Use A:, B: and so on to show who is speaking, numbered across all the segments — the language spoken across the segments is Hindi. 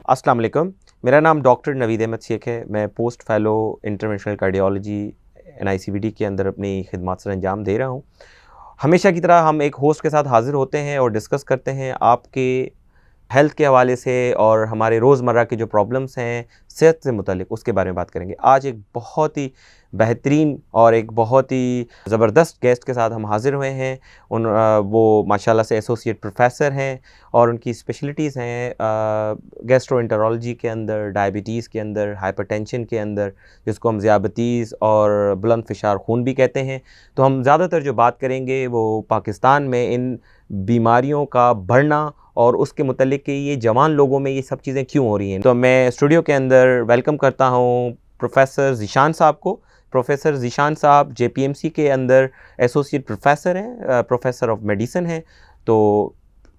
A: अस्सलाम वालेकुम। मेरा नाम डॉक्टर नवीद अहमद शेख है। मैं post fellow interventional cardiology NICVD के अंदर अपनी खिदमत सर अंजाम दे रहा हूँ। हमेशा की तरह हम एक होस्ट के साथ हाज़िर होते हैं और डिस्कस करते हैं आपके हेल्थ के हवाले से और हमारे रोज़मर्रा के जो प्रॉब्लम्स हैं सेहत से मुतालिक, उसके बारे में बात करेंगे। आज एक बहुत ही बेहतरीन और एक बहुत ही ज़बरदस्त गेस्ट के साथ हम हाज़िर हुए हैं। वो माशाल्लाह से एसोसिएट प्रोफेसर हैं और उनकी स्पेशलिटीज़ हैं गैस्ट्रोएंटेरोलॉजी के अंदर, डायबिटीज़ के अंदर, हाइपरटेंशन के अंदर, जिसको हम ज़ियाबतीज़ और बुलंद फ़िशार खून भी कहते हैं। तो हम ज़्यादातर जो बात करेंगे वो पाकिस्तान में इन बीमारियों का बढ़ना और उसके मुतल्लिक कि ये जवान लोगों में ये सब चीज़ें क्यों हो रही हैं। तो मैं स्टूडियो के अंदर वेलकम करता हूँ प्रोफेसर ज़ीशान साहब को। प्रोफेसर ज़ीशान साहब JPMC के अंदर एसोसिएट प्रोफेसर हैं, प्रोफेसर ऑफ मेडिसिन हैं। तो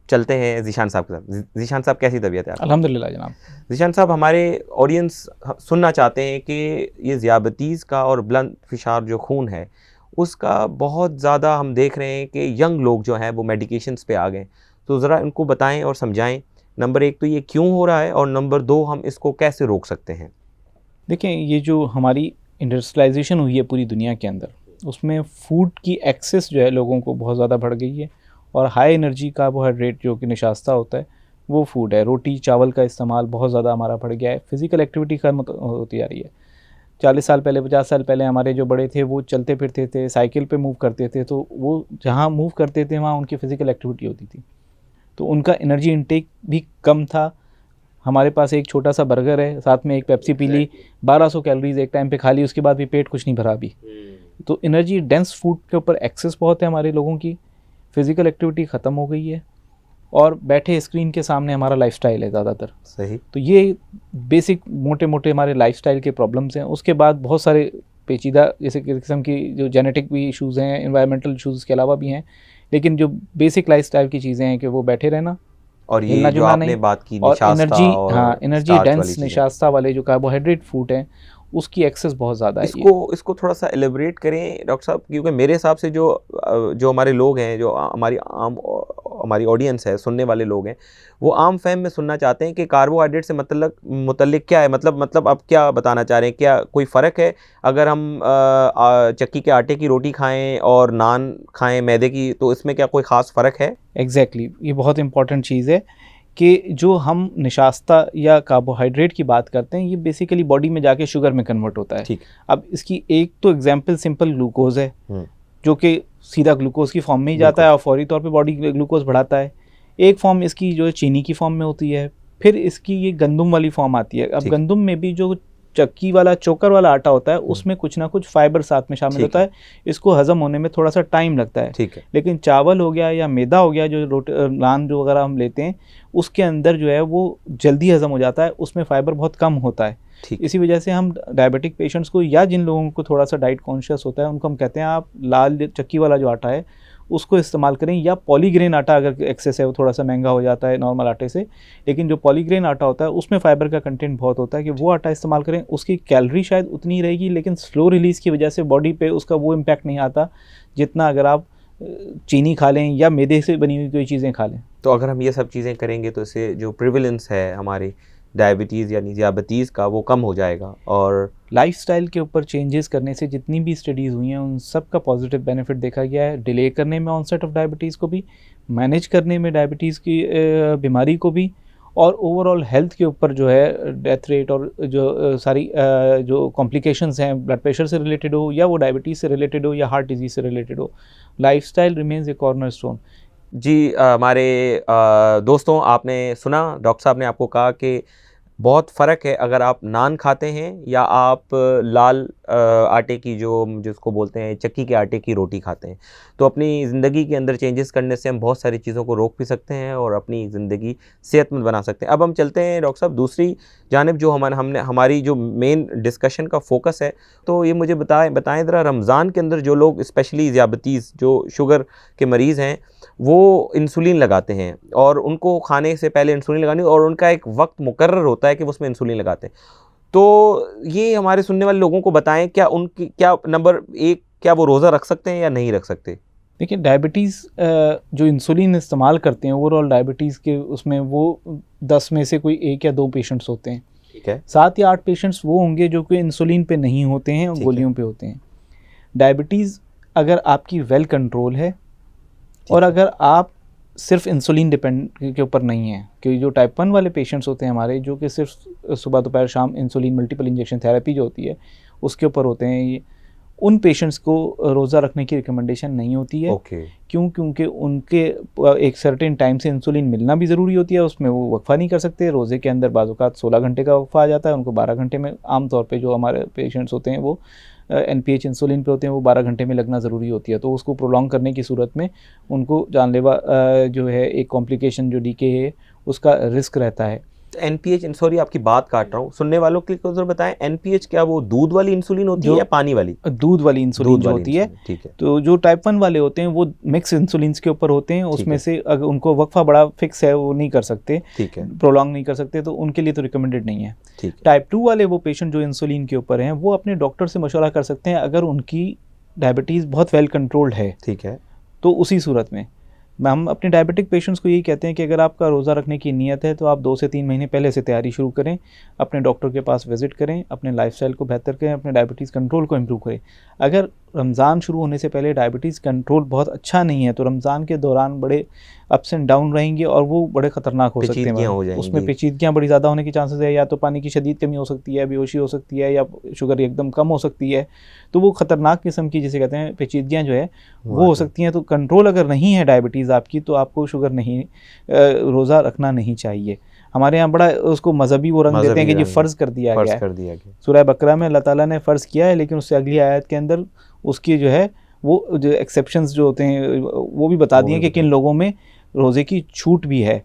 A: चलते हैं ज़ीशान साहब के साथ। ज़ीशान साहब, कैसी तबीयत है आपकी?
B: अल्हम्दुलिल्लाह जनाब।
A: ज़ीशान साहब, हमारे ऑडियंस सुनना चाहते हैं कि ये ज़ियाबतीज़ का और बुलंद फ़िशार जो खून है उसका बहुत ज़्यादा हम देख रहे हैं कि यंग लोग जो हैं वो मेडिकेशंस पे आ गए। तो ज़रा इनको बताएं और समझाएं, नंबर 1 तो ये क्यों हो रहा है और नंबर 2 हम इसको कैसे रोक सकते हैं।
B: देखें, ये जो हमारी इंडस्ट्रियलाइजेशन हुई है पूरी दुनिया के अंदर, उसमें फ़ूड की एक्सेस जो है लोगों को बहुत ज़्यादा बढ़ गई है और हाई एनर्जी कार्बोहाइड्रेट जो कि निशास्ता होता है वो फूड है। रोटी चावल का इस्तेमाल बहुत ज़्यादा हमारा बढ़ गया है। फ़िज़िकल एक्टिविटी कम होती जा रही है। 40 साल पहले 50 साल पहले हमारे जो बड़े थे वो चलते फिरते थे, साइकिल पे मूव करते थे, तो वो जहाँ मूव करते थे वहाँ उनकी फ़िज़िकल एक्टिविटी होती थी, तो उनका एनर्जी इंटेक भी कम था। हमारे पास एक छोटा सा बर्गर है, साथ में एक पेप्सी पी ली, 1200 कैलोरीज एक टाइम पे खा ली, उसके बाद भी पेट कुछ नहीं भरा अभी। तो एनर्जी डेंस फूड के ऊपर एक्सेस बहुत है हमारे लोगों की। फ़िज़िकल एक्टिविटी ख़त्म हो गई है और बैठे स्क्रीन के सामने हमारा लाइफस्टाइल है ज़्यादातर।
A: सही।
B: तो ये बेसिक मोटे मोटे हमारे लाइफस्टाइल के प्रॉब्लम्स हैं। उसके बाद बहुत सारे पेचीदा जैसे किस्म की जो जेनेटिक भी इश्यूज़ हैं, एनवायरमेंटल इश्यूज़ के अलावा भी हैं, लेकिन जो बेसिक लाइफस्टाइल की चीज़ें हैं कि वो बैठे रहना,
A: और ये
B: हिलना
A: जो
B: जुलना
A: आपने
B: नहीं,
A: बात की
B: और
A: निशास्ता
B: एनर्जी,
A: और
B: हाँ, एनर्जी
A: स्टार्च वाली
B: डेंस
A: चीज़ें,
B: निशास्ता वाले जो कार्बोहाइड्रेट फूड हैं उसकी एक्सेस बहुत ज़्यादा है।
A: इसको थोड़ा सा एलिब्रेट करें डॉक्टर साहब, क्योंकि मेरे हिसाब से जो हमारे लोग हैं, जो हमारी ऑडियंस है, सुनने वाले लोग हैं, वो आम फहम में सुनना चाहते हैं कि कार्बोहाइड्रेट से मुतल्लिक क्या है। मतलब आप क्या बताना चाह रहे हैं? क्या कोई फ़र्क है अगर हम चक्की के आटे की रोटी खाएं और नान खाएं मैदे की, तो इसमें क्या कोई ख़ास फ़र्क है?
B: एग्जैक्टली, ये बहुत इंपॉर्टेंट चीज़ है कि जो हम निशास्ता या कार्बोहाइड्रेट की बात करते हैं ये बेसिकली बॉडी में जाके शुगर में कन्वर्ट होता है।
A: ठीक।
B: अब इसकी एक तो एग्जांपल सिंपल ग्लूकोज है, जो कि सीधा ग्लूकोज की फॉर्म में ही जाता है और फौरी तौर पे बॉडी ग्लूकोज बढ़ाता है। एक फॉर्म इसकी जो है चीनी की फॉर्म में होती है, फिर इसकी ये गंदम वाली फॉर्म आती है। अब गंदम में भी जो चक्की वाला चोकर वाला आटा होता है उसमें कुछ ना कुछ फाइबर साथ में शामिल होता है, इसको हजम होने में थोड़ा सा टाइम लगता है।
A: ठीक है।
B: लेकिन चावल हो गया या मैदा हो गया, जो नान जो वगैरह हम लेते हैं, उसके अंदर जो है वो जल्दी हजम हो जाता है, उसमें फाइबर बहुत कम होता है। इसी वजह से हम डायबिटिक पेशेंट्स को या जिन लोगों को थोड़ा सा डाइट कॉन्शियस होता है उनको हम कहते हैं आप लाल चक्की वाला जो आटा है उसको इस्तेमाल करें, या पॉलीग्रेन आटा अगर एक्सेस है, वो थोड़ा सा महंगा हो जाता है नॉर्मल आटे से, लेकिन जो पॉलीग्रेन आटा होता है उसमें फाइबर का कंटेंट बहुत होता है, कि वो आटा इस्तेमाल करें। उसकी कैलोरी शायद उतनी ही रहेगी, लेकिन स्लो रिलीज़ की वजह से बॉडी पे उसका वो इम्पैक्ट नहीं आता जितना अगर आप चीनी खा लें या मैदे से बनी हुई कोई चीज़ें खा लें।
A: तो अगर हम ये सब चीज़ें करेंगे तो इससे जो प्रिविलेंस है हमारी डायबिटीज़ यानी ज़ियाबतीज़ का, वो कम हो जाएगा। और
B: लाइफस्टाइल के ऊपर चेंजेस करने से जितनी भी स्टडीज़ हुई हैं उन सब का पॉजिटिव बेनिफिट देखा गया है। डिले करने में ऑनसेट ऑफ डायबिटीज़ को भी, मैनेज करने में डायबिटीज़ की बीमारी को भी, और ओवरऑल हेल्थ के ऊपर जो है डेथ रेट और जो सारी जो कॉम्प्लिकेशंस हैं ब्लड प्रेशर से रिलेटेड हो या वो डायबिटीज़ से रिलेटेड हो या हार्ट डिजीज़ से रिलेटेड हो, लाइफस्टाइल रिमेंस ए कॉर्नरस्टोन।
A: जी हमारे दोस्तों, आपने सुना डॉक्टर साहब ने आपको कहा कि बहुत फ़र्क है अगर आप नान खाते हैं या आप लाल आटे की, जिसको बोलते हैं चक्की के आटे की रोटी खाते हैं। तो अपनी ज़िंदगी के अंदर चेंजेस करने से हम बहुत सारी चीज़ों को रोक भी सकते हैं और अपनी ज़िंदगी सेहतमंद बना सकते हैं। अब हम चलते हैं डॉक्टर साहब दूसरी जानिब, जो हमारी जो मेन डिस्कशन का फोकस है। तो ये मुझे बताएं ज़रा, रमज़ान के अंदर जो लोग स्पेशली ज़ियाबतीज़ जो शुगर के मरीज़ हैं वो इंसुलिन लगाते हैं और उनको खाने से पहले इंसुलिन लगानी, और उनका एक वक्त मुकर्रर होता है कि वो उसमें इंसुलिन लगाते हैं। तो ये हमारे सुनने वाले लोगों को बताएं, क्या नंबर 1 क्या वो रोज़ा रख सकते हैं या नहीं रख सकते?
B: देखिए डायबिटीज़ जो इंसुलिन इस्तेमाल करते हैं ओवरऑल डायबिटीज़ के उसमें वो 10 में से कोई 1 या 2 पेशेंट्स होते हैं।
A: ठीक है।
B: 7 या 8 पेशेंट्स वो होंगे जो कि इंसुलिन पे नहीं होते हैं और
A: ठीक है।
B: गोलियों पे होते हैं। डायबिटीज़ अगर आपकी वेल कंट्रोल है और
A: है।
B: अगर आप सिर्फ इंसुलिन डिपेंड के ऊपर नहीं है, क्योंकि जो टाइप 1 वाले पेशेंट्स होते हैं हमारे जो कि सिर्फ सुबह दोपहर शाम इंसुलिन मल्टीपल इंजेक्शन थेरेपी जो होती है उसके ऊपर होते हैं, ये उन पेशेंट्स को रोज़ा रखने की रिकमेंडेशन नहीं होती है।
A: ओके।
B: क्योंकि उनके एक सर्टेन टाइम से इंसुलिन मिलना भी ज़रूरी होती है, उसमें वो वक्फ़ा नहीं कर सकते। रोज़े के अंदर बाज़ औक़ात 16 घंटे का वक्फ़ा आ जाता है, उनको 12 घंटे में आम तौर पे जो हमारे पेशेंट्स होते हैं वो NPH इंसुलिन पे होते हैं, वो 12 घंटे में लगना ज़रूरी होती है। तो उसको प्रोलॉन्ग करने की सूरत में उनको जानलेवा जो है एक कॉम्प्लिकेशन जो डीके है उसका रिस्क रहता है।
A: NPH, सॉरी आपकी बात काट रहा हूँ, सुनने वालों के लिए बताएं, NPH क्या वो दूध वाली इंसुलिन होती है या पानी वाली?
B: दूध वाली इंसुलिन जो होती है।
A: ठीक है।
B: तो जो टाइप 1 वाले होते हैं वो मिक्स इंसुलिन्स के ऊपर होते हैं, उसमें से अगर उनको वक्फा बड़ा फिक्स है वो नहीं कर सकते,
A: ठीक है,
B: प्रोलॉन्ग नहीं कर सकते, तो उनके लिए तो रिकमेंडेड नहीं है।
A: ठीक है।
B: टाइप 2 वाले वो पेशेंट जो इंसुलिन के ऊपर हैं वो अपने डॉक्टर से मशवरा कर सकते हैं अगर उनकी डायबिटीज़ बहुत वेल कंट्रोल्ड है।
A: ठीक है।
B: तो उसी सूरत में हम अपने डायबिटिक पेशेंट्स को यही कहते हैं कि अगर आपका रोज़ा रखने की नीयत है तो आप 2 से 3 महीने पहले से तैयारी शुरू करें, अपने डॉक्टर के पास विज़िट करें, अपने लाइफस्टाइल को बेहतर करें, अपने डायबिटीज़ कंट्रोल को इम्प्रूव करें। अगर रमज़ान शुरू होने से पहले डायबिटीज़ कंट्रोल बहुत अच्छा नहीं है तो रमज़ान के दौरान बड़े अप्स एंड डाउन रहेंगे और वो बड़े ख़तरनाक हो सकते हैं। उसमें पेचीदगियाँ बड़ी ज़्यादा होने की चांसेस है, या तो पानी की शदीद कमी हो सकती है, बेहोशी हो सकती है, या शुगर एकदम कम हो सकती है। तो वो ख़तरनाक किस्म की जिसे कहते हैं पेचीदगियाँ जो है वो हो सकती हैं। तो कंट्रोल अगर नहीं है डायबिटीज़ आपकी तो आपको शुगर नहीं रोज़ा रखना नहीं चाहिए। हमारे यहाँ बड़ा उसको मजहबी वो रंग देते हैं कि ये फ़र्ज़ कर दिया गया है। सूरह बकरा में अल्लाह ताला ने फ़र्ज़ किया है, लेकिन उससे अगली आयत के अंदर उसकी जो है वो जो एक्सेप्शंस जो होते हैं वो भी बता दिए कि किन लोगों में रोज़े की छूट भी है।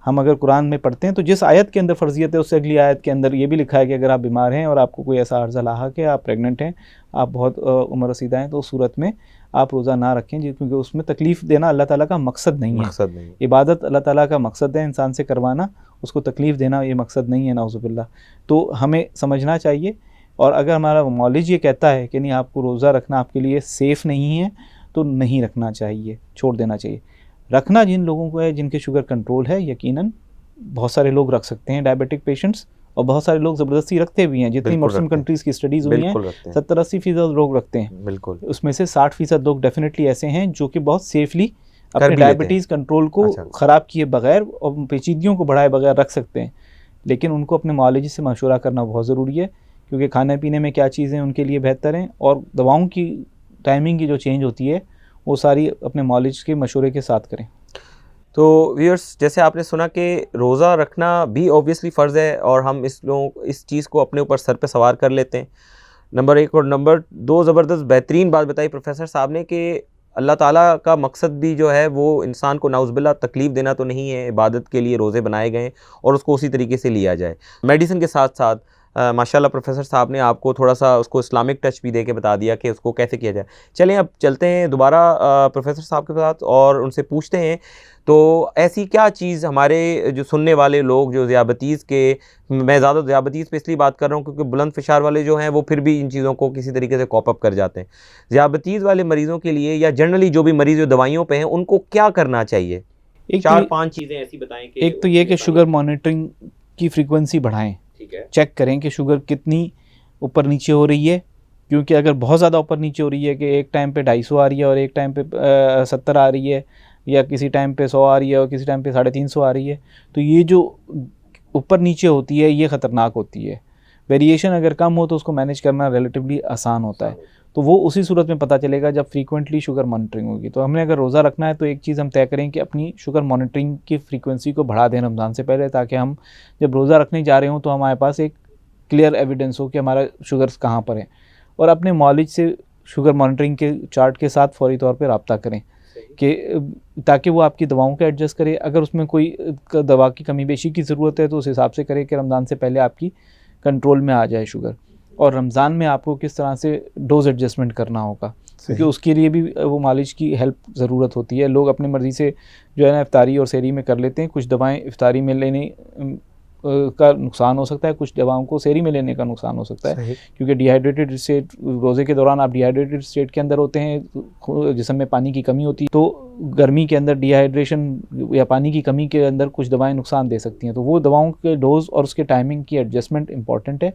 B: हम अगर कुरान में पढ़ते हैं तो जिस आयत के अंदर फ़र्जियत है उससे अगली आयत के अंदर ये भी लिखा है कि अगर आप बीमार हैं और आपको कोई ऐसा अर्ज़ा लाहक है, आप प्रेग्नेंट हैं, आप बहुत उम्र रसीदा हैं, तो उस सूरत में आप रोज़ा ना रखें, क्योंकि उसमें तकलीफ़ देना अल्लाह ताला का मकसद नहीं है। इबादत अल्लाह ताला का मकसद है, इंसान से करवाना, उसको तकलीफ़ देना ये मकसद नहीं है, नाउज़ुबिल्लाह। तो हमें समझना चाहिए। और अगर हमारा मौलिज ये कहता है कि नहीं आपको रोज़ा रखना आपके लिए सेफ़ नहीं है तो नहीं रखना चाहिए, छोड़ देना चाहिए। रखना जिन लोगों को है जिनके शुगर कंट्रोल है, यकीनन बहुत सारे लोग रख सकते हैं डायबिटिक पेशेंट्स, और बहुत सारे लोग ज़बरदस्ती रखते भी हैं। जितनी मुस्लिम कंट्रीज़ की स्टडीज़ हुई हैं 70-80% लोग रखते हैं। बिल्कुल। उसमें से 60% लोग डेफिनेटली ऐसे हैं जो कि बहुत सेफली अपने डायबिटीज़ कंट्रोल को ख़राब किए बगैर और पेचीदगियों को बढ़ाए बगैर रख सकते हैं। लेकिन उनको अपने मौलवी से मशवरा करना बहुत ज़रूरी है, क्योंकि खाने पीने में क्या चीज़ें उनके लिए बेहतर हैं और दवाओं की टाइमिंग की जो चेंज होती है वो सारी अपने मौलवी के मशवरे के साथ करें।
A: तो व्यूअर्स, जैसे आपने सुना कि रोज़ा रखना भी ऑब्वियसली फ़र्ज़ है और हम इस चीज़ को अपने ऊपर सर पे सवार कर लेते हैं, नंबर 1। और नंबर 2, ज़बरदस्त बेहतरीन बात बताई प्रोफेसर साहब ने कि अल्लाह ताला का मकसद भी जो है वो इंसान को नाउज़ुबिल्लाह तकलीफ़ देना तो नहीं है, इबादत के लिए रोज़े बनाए गए और उसको उसी तरीके से लिया जाए। मेडिसिन के साथ साथ माशाल्लाह प्रोफेसर साहब ने आपको थोड़ा सा उसको इस्लामिक टच भी दे के बता दिया कि उसको कैसे किया जाए। चलें अब चलते हैं दोबारा प्रोफेसर साहब के साथ और उनसे पूछते हैं, तो ऐसी क्या चीज़ हमारे जो सुनने वाले लोग जो ज़ियाबतीज़ के, मैं ज़्यादा ज़ियाबतीज़ पे इसलिए बात कर रहा हूँ क्योंकि बुलंद फ़िशार वाले जो हैं वो फिर भी इन चीज़ों को किसी तरीके से कॉप अप कर जाते हैं। ज़ियाबतीज़ वाले मरीज़ों के लिए या जनरली जो भी मरीज़ जो दवाइयों पे हैं उनको क्या करना चाहिए? 4-5 चीज़ें ऐसी बताएं कि
B: एक तो ये कि शुगर मॉनिटरिंग की फ्रीक्वेंसी बढ़ाएं। चेक करें कि शुगर कितनी ऊपर नीचे हो रही है, क्योंकि अगर बहुत ज़्यादा ऊपर नीचे हो रही है कि एक टाइम पे 250 आ रही है और एक टाइम पे 70 आ रही है, या किसी टाइम पे 100 आ रही है और किसी टाइम पे 350 आ रही है, तो ये जो ऊपर नीचे होती है ये ख़तरनाक होती है। वेरिएशन अगर कम हो तो उसको मैनेज करना रिलेटिवली आसान होता है। तो वो उसी सूरत में पता चलेगा जब फ्रीक्वेंटली शुगर मॉनिटरिंग होगी। तो हमने अगर रोज़ा रखना है तो एक चीज़ हम तय करें कि अपनी शुगर मॉनिटरिंग की फ्रीक्वेंसी को बढ़ा दें रमज़ान से पहले, ताकि हम जब रोज़ा रखने जा रहे हों तो हमारे पास एक क्लियर एविडेंस हो कि हमारा शुगर्स कहाँ पर है। और अपने मौलिज से शुगर मॉनिटरिंग के चार्ट के साथ फौरी तौर पर रब्ता करें कि ताकि वो आपकी दवाओं को एडजस्ट करे। अगर उसमें कोई दवा की कमी बेशी की ज़रूरत है तो उस हिसाब से करें कि रमज़ान से पहले आपकी कंट्रोल में आ जाए शुगर। और रमज़ान में आपको किस तरह से डोज एडजस्टमेंट करना होगा, क्योंकि उसके लिए भी वो मालिश की हेल्प ज़रूरत होती है। लोग अपनी मर्ज़ी से जो है ना इफ्तारी और सहरी में कर लेते हैं, कुछ दवाएं इफ्तारी में लेनी का नुकसान हो सकता है, कुछ दवाओं को सेहरी में लेने का नुकसान हो सकता है, क्योंकि डिहाइड्रेटेड स्टेट, रोज़े के दौरान आप डिहाइड्रेटेड स्टेट के अंदर होते हैं, जिस्म में पानी की कमी होती है, तो गर्मी के अंदर डिहाइड्रेशन या पानी की कमी के अंदर कुछ दवाएं नुकसान दे सकती हैं। तो वो दवाओं के डोज और उसके टाइमिंग की एडजस्टमेंट इंपॉर्टेंट है।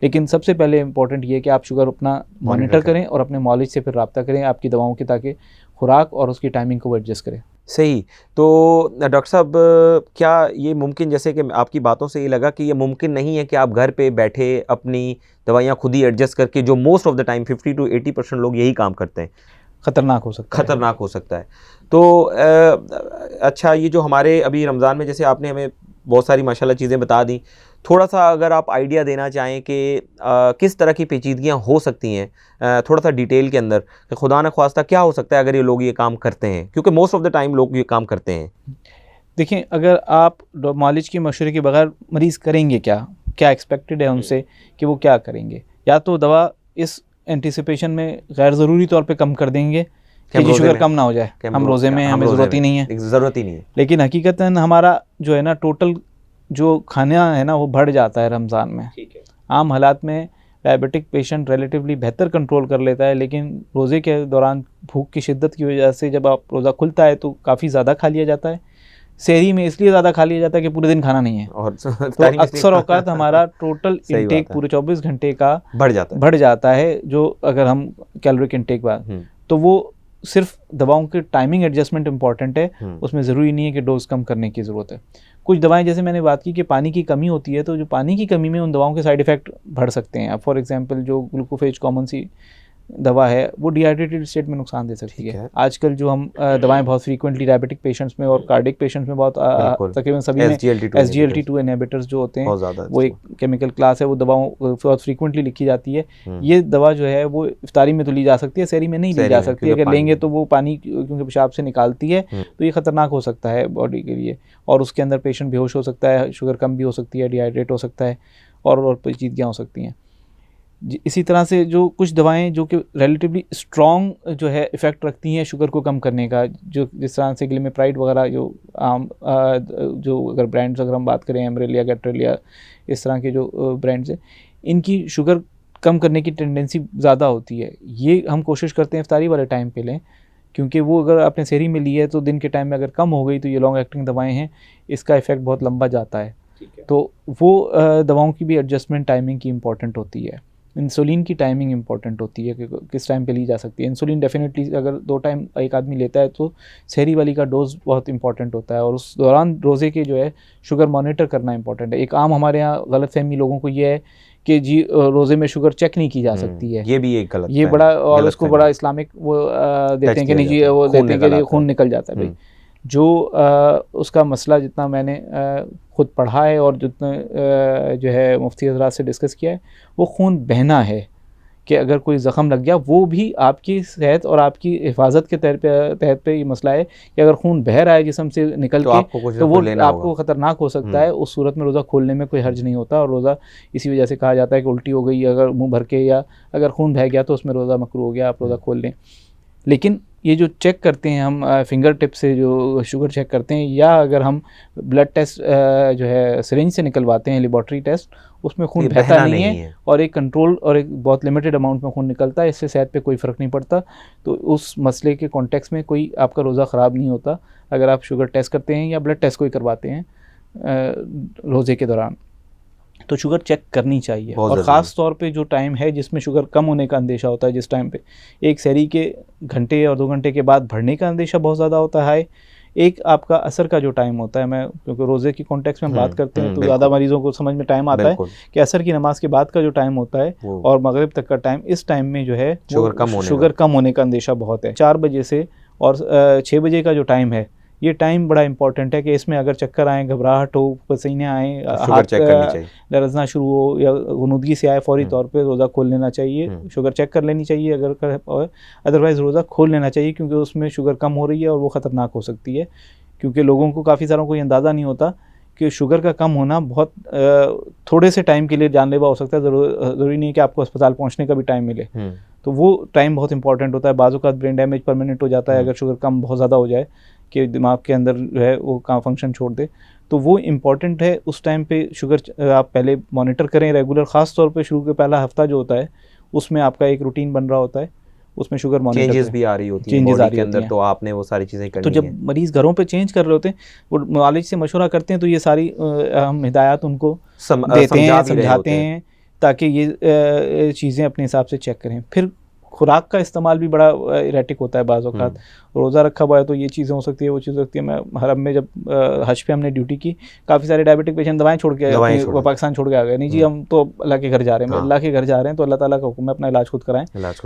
B: लेकिन सबसे पहले इंपॉर्टेंट ये है कि आप शुगर अपना मॉनिटर करें और अपने मॉलिज से फिर रब्ता करें आपकी दवाओं की, ताकि खुराक और उसकी टाइमिंग को एडजस्ट करें।
A: सही। तो डॉक्टर साहब, क्या ये मुमकिन, जैसे कि आपकी बातों से ये लगा कि ये मुमकिन नहीं है कि आप घर पे बैठे अपनी दवाइयाँ खुद ही एडजस्ट करके, जो most of the time 50 to 80% लोग यही काम करते हैं,
B: खतरनाक हो सकता है।
A: खतरनाक हो सकता है। तो अच्छा, ये जो हमारे अभी रमज़ान में, जैसे आपने हमें बहुत सारी माशाल्लाह चीज़ें बता दी, थोड़ा सा अगर आप आइडिया देना चाहें कि किस तरह की पेचीदगियाँ हो सकती हैं, थोड़ा सा डिटेल के अंदर, कि खुदा न ख्वास्ता क्या हो सकता है अगर ये लोग ये काम करते हैं, क्योंकि मोस्ट ऑफ द टाइम लोग ये काम करते हैं।
B: देखिए, अगर आप मालिज के मशवरे के बगैर मरीज़ करेंगे क्या एक्सपेक्टेड है उनसे कि वो क्या करेंगे? या तो दवा इस एंटिसिपेशन में गैर ज़रूरी तौर पे कम कर देंगे कि जी शुगर कम ना हो जाए, हम रोज़े में, हमें ज़रूरत ही नहीं है,
A: ज़रूरत ही नहीं है।
B: लेकिन हकीकतन हमारा जो है ना टोटल जो खाना है ना वो बढ़ जाता है रमज़ान में।
A: ठीक है।
B: आम हालात में डायबिटिक पेशेंट रिलेटिवली बेहतर कंट्रोल कर लेता है, लेकिन रोज़े के दौरान भूख की शिद्दत की वजह से जब आप रोज़ा खुलता है तो काफ़ी ज़्यादा खा लिया जाता है। सहरी में इसलिए ज़्यादा खा लिया जाता है कि पूरे दिन खाना नहीं है, और तो अक्सर औकात हमारा टोटल इंटेक पूरे 24 घंटे का बढ़ जाता है जो अगर हम कैलोरिक इंटेक बात, तो वो सिर्फ दवाओं की टाइमिंग एडजस्टमेंट इंपॉर्टेंट है, उसमें ज़रूरी नहीं है कि डोज कम करने की ज़रूरत है। कुछ दवाएं, जैसे मैंने बात की कि पानी की कमी होती है, तो जो पानी की कमी में उन दवाओं के साइड इफ़ेक्ट बढ़ सकते हैं। अब फॉर एग्जांपल जो ग्लूकोफेज कॉमन सी दवा है वो डिहाइड्रेटेड स्टेट में नुकसान दे सकती है। आजकल जो हम दवाएं बहुत फ्रीक्वेंटली डायबिटिक पेशेंट्स में और कार्डिक पेशेंट्स में बहुत तकरीबन सभी में SGLT2 इनहिबिटर्स जो होते हैं, वो एक केमिकल क्लास है, वो दवाओं बहुत फ्रीक्वेंटली लिखी जाती है। ये दवा जो है वो इफ्तारी में तो ली जा सकती है, सहरी में नहीं ली जा सकती। अगर लेंगे तो वो पानी क्योंकि पेशाब से निकालती है, तो ये खतरनाक हो सकता है बॉडी के लिए, और उसके अंदर पेशेंट बेहोश हो सकता है, शुगर कम भी हो सकती है, डिहाइड्रेट हो सकता है, और पेचीदगियाँ हो सकती हैं। इसी तरह से जो कुछ दवाएं जो कि रिलेटिवली स्ट्रॉन्ग जो है इफ़ेक्ट रखती हैं शुगर को कम करने का, जो जिस तरह से ग्लिमेप्राइड वगैरह, जो आम जो अगर ब्रांड्स अगर हम बात करें, एमरेल या गेट्रेल या इस तरह के जो ब्रांड्स हैं, इनकी शुगर कम करने की टेंडेंसी ज़्यादा होती है। ये हम कोशिश करते हैं इफ्तारी वाले टाइम पे लें, क्योंकि वो अगर आपने सहरी में ली है तो दिन के टाइम में अगर कम हो गई तो ये लॉन्ग एक्टिंग दवाएँ हैं, इसका इफ़ेक्ट बहुत लंबा जाता है। तो वो दवाओं की भी एडजस्टमेंट टाइमिंग की इम्पॉर्टेंट होती है। इंसुलिन की टाइमिंग इंपॉर्टेंट होती है कि किस टाइम पे ली जा सकती है। इंसुलिन डेफिनेटली अगर 2 टाइम एक आदमी लेता है तो सहरी वाली का डोज बहुत इंपॉर्टेंट होता है, और उस दौरान रोज़े के जो है शुगर मॉनिटर करना इंपॉर्टेंट है। एक आम हमारे यहाँ गलतफहमी लोगों को ये है कि जी रोज़े में शुगर चेक नहीं की जा सकती है,
A: ये भी एक गलत,
B: ये बड़ा, और उसको बड़ा इस्लामिक वो देते हैं कि नहीं जी वो देते हैं कि खून निकल जाता है। भाई जो उसका मसला जितना मैंने ख़ुद पढ़ा है और जितना जो है मुफ्ती हज़रात से डिस्कस किया है, वो खून बहना है, कि अगर कोई ज़ख़म लग गया, वो भी आपकी सेहत और आपकी हिफाजत के तहत पे ये मसला है कि अगर खून बह रहा है जिस्म से निकल के तो वो आपको ख़तरनाक हो सकता है। उस सूरत में रोज़ा खोलने में कोई हर्ज नहीं होता, और रोज़ा इसी वजह से कहा जाता है कि उल्टी हो गई अगर मुँह भर के, या अगर खून बह गया तो उसमें रोज़ा मकरूह हो गया, आप रोज़ा खोल लें। लेकिन ये जो चेक करते हैं हम फिंगर टिप से जो शुगर चेक करते हैं, या अगर हम ब्लड टेस्ट जो है सिरिंज से निकलवाते हैं, लेबॉर्ट्री टेस्ट, उसमें खून बहता नहीं है और एक कंट्रोल और एक बहुत लिमिटेड अमाउंट में खून निकलता है, इससे सेहत पे कोई फ़र्क नहीं पड़ता। तो उस मसले के कॉन्टेक्स्ट में कोई आपका रोज़ा ख़राब नहीं होता अगर आप शुगर टेस्ट करते हैं या ब्लड टेस्ट कोई करवाते हैं रोज़े के दौरान। तो शुगर चेक करनी चाहिए, और ख़ास तौर पे जो टाइम है जिसमें शुगर कम होने का अंदेशा होता है, जिस टाइम पे एक सहरी के घंटे और 2 घंटे के बाद बढ़ने का अंदेशा बहुत ज़्यादा होता है। एक आपका असर का जो टाइम होता है, मैं क्योंकि रोज़े की कॉन्टेक्स्ट में हम बात करते हैं तो ज़्यादा मरीज़ों को समझ में टाइम आता है कि असर की नमाज के बाद का जो टाइम होता है और मगरिब तक का टाइम, इस टाइम में जो है शुगर कम होने का अंदेशा बहुत है। 4 बजे से और 6 बजे का जो टाइम है, ये टाइम बड़ा इंपॉर्टेंट है कि इसमें अगर चक्कर आए, घबराहट हो, पसीने आए, हाथ लरज़ना शुरू हो या गुनूदगी से आए, फौरी तौर पे रोज़ा खोल लेना चाहिए, शुगर चेक कर लेनी चाहिए अगर, और अदरवाइज़ रोज़ा खोल लेना चाहिए, क्योंकि उसमें शुगर कम हो रही है और वो ख़तरनाक हो सकती है। क्योंकि लोगों को, काफ़ी सारों को ये अंदाज़ा नहीं होता कि शुगर का कम होना बहुत थोड़े से टाइम के लिए जानलेवा हो सकता है। ज़रूरी नहीं है कि आपको अस्पताल पहुँचने का भी टाइम मिले, तो वो टाइम बहुत इंपॉर्टेंट होता है। बाज़ औक़ात ब्रेन डैमेज परमानेंट हो जाता है अगर शुगर कम बहुत ज़्यादा हो जाए, कि दिमाग के अंदर जो है वो काम फंक्शन छोड़ दे, तो वो इम्पॉर्टेंट है। उस टाइम पे शुगर आप पहले मॉनिटर करें रेगुलर, ख़ास तौर पे शुरू के पहला हफ्ता जो होता है उसमें आपका एक रूटीन बन रहा होता है, उसमें शुगर मॉनिटर
A: चेंजेस भी आ रही होती हैं
B: चेंजेस आ
A: बॉडी
B: रही
A: के
B: होती
A: अंदर,
B: हैं।
A: तो आपने वो सारी चीज़ें
B: तो
A: करनी
B: जब
A: है।
B: मरीज़ घरों पे चेंज कर रहे होते हैं, वो मालिज से मशवरा करते हैं, तो ये सारी हम हिदायत उनको देते हैं, समझाते हैं, ताकि ये चीज़ें अपने हिसाब से चेक करें। फिर खुराक का इस्तेमाल भी बड़ा इरेटिक होता है बाज़ औक़ात। रोज़ा रखा हुआ है तो ये चीज़ें हो सकती है, वो चीज़ हो सकती है। मैं हरम में जब हज पे हमने ड्यूटी की, काफ़ी सारे डायबिटिक पेशेंट दवाएं छोड़ के अपने पाकिस्तान छोड़ के आ गए। नहीं जी, हम तो अल्लाह के घर जा रहे हैं। अल्लाह के घर जा रहे हैं तो अल्लाह ताला का हुक्म है अपना इलाज खुद कराएं।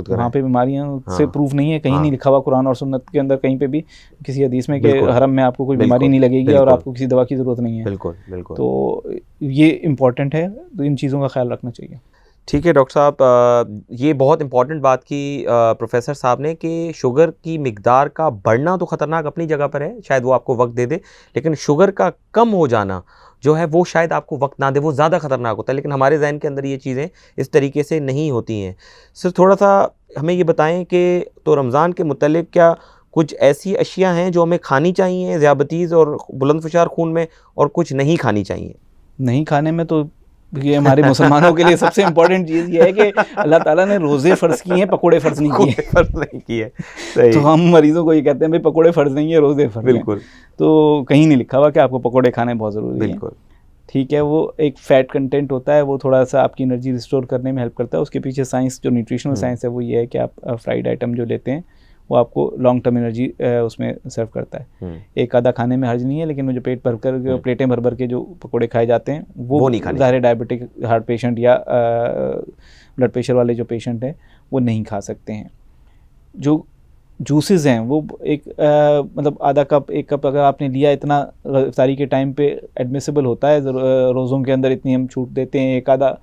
B: वहाँ पे बीमारियों से प्रूफ नहीं है, कहीं नहीं लिखा हुआ कुरान और सुन्नत के अंदर कहीं पे भी किसी हदीस में कि हरम में आपको कोई बीमारी नहीं लगेगी और आपको किसी दवा की ज़रूरत नहीं है।
A: बिल्कुल बिल्कुल।
B: तो ये इम्पॉर्टेंट है, तो इन चीज़ों का ख्याल रखना चाहिए।
A: ठीक है डॉक्टर साहब, ये बहुत इंपॉर्टेंट बात की प्रोफेसर साहब ने कि शुगर की मिकदार का बढ़ना तो ख़तरनाक अपनी जगह पर है, शायद वो आपको वक्त दे दे, लेकिन शुगर का कम हो जाना जो है वो शायद आपको वक्त ना दे, वो ज़्यादा ख़तरनाक होता है। लेकिन हमारे जहन के अंदर ये चीज़ें इस तरीके से नहीं होती हैं। सर थोड़ा सा हमें ये बताएं कि तो रमज़ान के मुतल्लिक़ क्या कुछ ऐसी अशिया हैं जो हमें खानी चाहिए ज़ियाबतीज़ और बुलंदफशार खून में, और कुछ नहीं खानी चाहिए?
B: नहीं खाने में तो ये हमारे मुसलमानों के लिए सबसे इम्पोर्टेंट चीज़ ये है कि अल्लाह ताला ने रोज़े फ़र्ज़ किए हैं, पकोड़े फ़र्ज़ नहीं किए। तो हम मरीज़ों को ये कहते हैं भाई पकोड़े फ़र्ज़ नहीं है, रोज़े फ़र्ज़ हैं।
A: बिल्कुल।
B: तो कहीं नहीं लिखा हुआ कि आपको पकोड़े खाने बहुत ज़रूरी है।
A: बिल्कुल
B: ठीक है, वो एक फ़ैट कंटेंट होता है, वो थोड़ा सा आपकी एनर्जी रिस्टोर करने में हेल्प करता है। उसके पीछे साइंस, जो न्यूट्रिशनल साइंस है, वो ये है कि आप फ्राइड आइटम जो लेते हैं वो आपको लॉन्ग टर्म एनर्जी उसमें सर्व करता है। एक आधा खाने में हर्ज नहीं है, लेकिन वो जो पेट भर कर प्लेटें भर भर के जो पकोड़े खाए जाते हैं वो नहीं खाने। ज़ाहिर डायबिटिक हार्ट पेशेंट या ब्लड प्रेशर वाले जो पेशेंट हैं वो नहीं खा सकते हैं। जो जूसेस हैं वो एक मतलब आधा कप, एक कप अगर आपने लिया, इतना इफ्तारी के टाइम पे एडमिसिबल होता है। रोज़ों के अंदर इतनी हम छूट देते हैं। एक आधा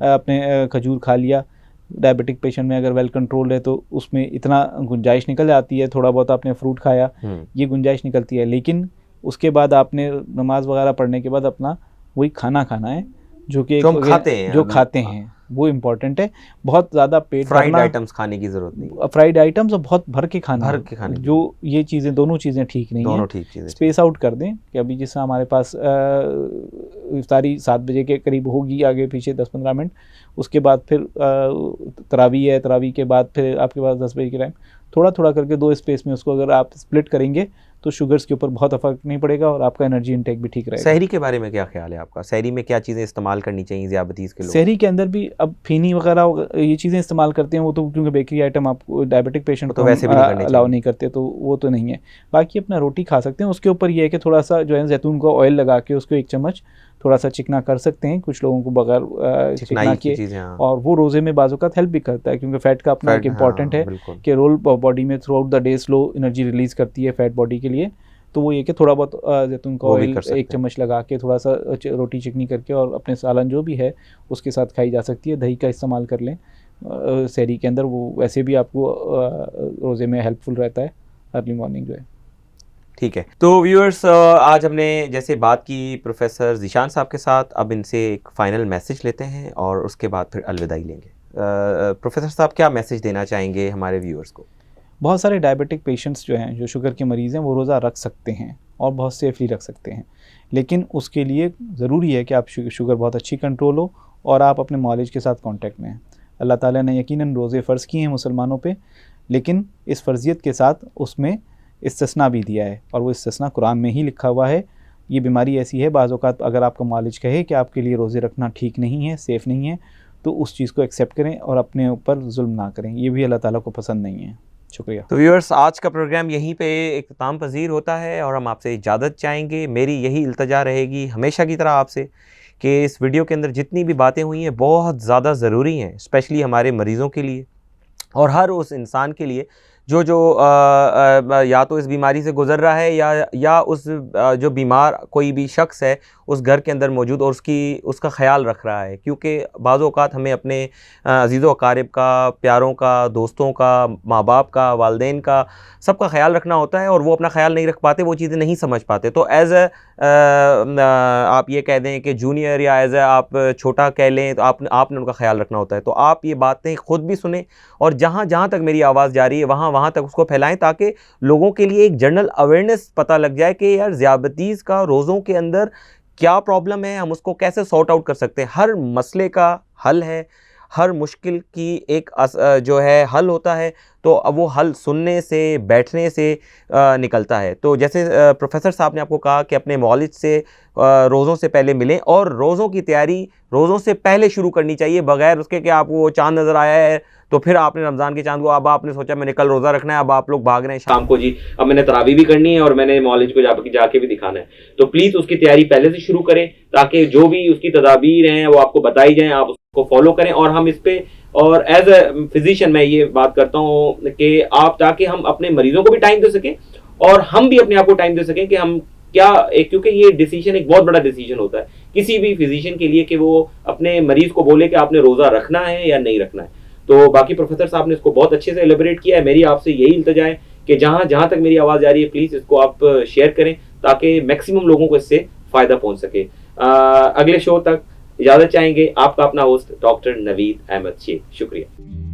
B: आपने खजूर खा लिया, डायबिटिक पेशेंट में अगर वेल कंट्रोल्ड है तो उसमें इतना गुंजाइश निकल जाती है। थोड़ा बहुत आपने फ्रूट खाया, ये गुंजाइश निकलती है। लेकिन उसके बाद आपने नमाज वगैरह पढ़ने के बाद अपना वही खाना खाना है जो कि जो खाते हैं वो इम्पोर्टेंट है। बहुत ज़्यादा पेट
A: फ्राइड आइटम्स खाने की ज़रूरत नहीं।
B: फ्राइड आइटम्स और बहुत भर के खाना,
A: जो
B: ये चीज़ें, दोनों चीज़ें ठीक नहीं है। स्पेस आउट कर दें कि अभी जैसा हमारे पास इफ्तारी 7 बजे के करीब होगी, आगे पीछे 10-15 मिनट, उसके बाद फिर तरावी है, तरावी के बाद फिर आपके पास 10 बजे के टाइम, थोड़ा थोड़ा करके 2 स्पेस में उसको अगर आप स्प्लिट करेंगे तो शुगर्स के ऊपर बहुत फ़र्क नहीं पड़ेगा और आपका एनर्जी इंटेक भी ठीक रहेगा।
A: सहरी के बारे में क्या ख्याल है आपका? सहरी में क्या चीज़ें इस्तेमाल करनी चाहिए ज़ियाबतीज़ के लोग?
B: सहरी के अंदर भी अब फीनी वगैरह ये चीज़ें इस्तेमाल करते हैं, वो तो क्योंकि बेकरी आइटम आपको डायबिटिक पेशेंट
A: तो वैसे भी
B: अलाउ नहीं करते, तो वो तो नहीं है। बाकी अपना रोटी खा सकते हैं, उसके ऊपर ये है कि थोड़ा सा जो है जैतून का ऑयल लगा के उसको 1 चम्मच थोड़ा सा चिकना कर सकते हैं। कुछ लोगों को बगैर चिकना किए, और वो रोज़े में बाज़-औक़ात हेल्प भी करता है, क्योंकि फ़ैट का अपना एक इम्पॉर्टेंट है कि रोल बॉडी में through out the day slow energy release करती है फ़ैट बॉडी के लिए। तो वो ये कि थोड़ा बहुत जैतून का ऑयल 1 चम्मच लगा के थोड़ा सा रोटी चिकनी करके और अपने सालन जो भी है उसके साथ खाई जा सकती है। दही का इस्तेमाल कर लें सहरी के अंदर, वो वैसे भी आपको रोज़े में हेल्पफुल रहता है अर्ली मॉर्निंग जो है।
A: ठीक है, तो व्यूअर्स आज हमने जैसे बात की प्रोफेसर ज़ीशान साहब के साथ, अब इनसे एक फ़ाइनल मैसेज लेते हैं और उसके बाद फिर अलविदाई लेंगे। प्रोफेसर साहब क्या मैसेज देना चाहेंगे हमारे व्यूअर्स को?
B: बहुत सारे डायबिटिक पेशेंट्स जो हैं, जो शुगर के मरीज़ हैं, वो रोज़ा रख सकते हैं और बहुत सेफली रख सकते हैं, लेकिन उसके लिए ज़रूरी है कि आप शुगर बहुत अच्छी कंट्रोल हो और आप अपने मौलिज के साथ कांटेक्ट में हैं। अल्लाह ताला ने यकीनन रोज़े फ़र्ज़ किए हैं मुसलमानों पे, लेकिन इस फ़र्ज़ियत के साथ उसमें इस्तिस्ना भी दिया है, और वो इस्तिस्ना कुरान में ही लिखा हुआ है। ये बीमारी ऐसी है, बाज़ औक़ात अगर आपका मौलिज कहे कि आपके लिए रोज़े रखना ठीक नहीं है, सेफ़ नहीं है, तो उस चीज़ को एक्सेप्ट करें और अपने ऊपर जुल्म ना करें। ये भी अल्लाह ताला को पसंद नहीं है। शुक्रिया।
A: तो व्यूअर्स, आज का प्रोग्राम यहीं पे इख्तिताम पज़ीर होता है और हम आपसे इजाज़त चाहेंगे। मेरी यही इल्तिजा रहेगी हमेशा की तरह आपसे कि इस वीडियो के अंदर जितनी भी बातें हुई हैं बहुत ज़्यादा ज़रूरी हैं, स्पेशली हमारे मरीज़ों के लिए और हर उस इंसान के लिए जो या तो इस बीमारी से गुज़र रहा है या उस जो बीमार कोई भी शख्स है उस घर के अंदर मौजूद और उसका ख्याल रख रहा है। क्योंकि बाज़ औक़ात हमें अपने अज़ीज़ व अक़ारिब का, प्यारों का, दोस्तों का, माँ बाप का, वालिदैन का, सबका ख्याल रखना होता है और वो अपना ख्याल नहीं रख पाते, वो चीज़ें नहीं समझ पाते। तो आप ये कह दें कि जूनियर या आप छोटा कह लें, तो आपने उनका ख्याल रखना होता है। तो आप ये बातें ख़ुद भी सुने और जहाँ जहाँ तक मेरी आवाज़ जा रही है वहाँ वहाँ तक उसको फैलाएं ताकि लोगों के लिए एक जनरल अवेयरनेस पता लग जाए कि यार ज़ियादतीज़ का रोज़ों के अंदर क्या प्रॉब्लम है, हम उसको कैसे सॉर्ट आउट कर सकते हैं। हर मसले का हल है, हर मुश्किल की एक जो है हल होता है, तो अब वो हल सुनने से, बैठने से निकलता है। तो जैसे प्रोफेसर साहब ने आपको कहा कि अपने मौलिद से रोज़ों से पहले मिलें और रोज़ों की तैयारी रोज़ों से पहले शुरू करनी चाहिए, बगैर उसके कि आपको चाँद नज़र आया है तो फिर आपने रमज़ान के चाँद को, अब आपने सोचा मैंने कल रोज़ा रखना है, अब आप लोग भाग रहे हैं शाम को जी, अब मैंने तरावी भी करनी है और मैंने मौलिद को जाके भी दिखाना है। तो प्लीज़ उसकी तैयारी पहले से शुरू करें ताकि जो भी उसकी तदाबीर हैं वो आपको बताई जाएँ, आप उसको फॉलो करें। और हम इस पे, और एज अ फिजिशियन मैं ये बात करता हूँ कि आप, ताकि हम अपने मरीजों को भी टाइम दे सकें और हम भी अपने आप को टाइम दे सकें कि हम क्या एक, क्योंकि ये डिसीजन एक बहुत बड़ा डिसीजन होता है किसी भी फिजिशियन के लिए कि वो अपने मरीज को बोले कि आपने रोज़ा रखना है या नहीं रखना है। तो बाकी प्रोफेसर साहब ने इसको बहुत अच्छे से एलिबरेट किया है। मेरी आपसे यही इल्तिजा है कि जहाँ जहाँ तक मेरी आवाज़ जा रही है प्लीज़ इसको आप शेयर करें ताकि मैक्सिमम लोगों को इससे फ़ायदा पहुँच सके। अगले शो तक इजाज़त चाहेंगे। आपका अपना होस्ट डॉक्टर नवीद अहमद शेख। शुक्रिया।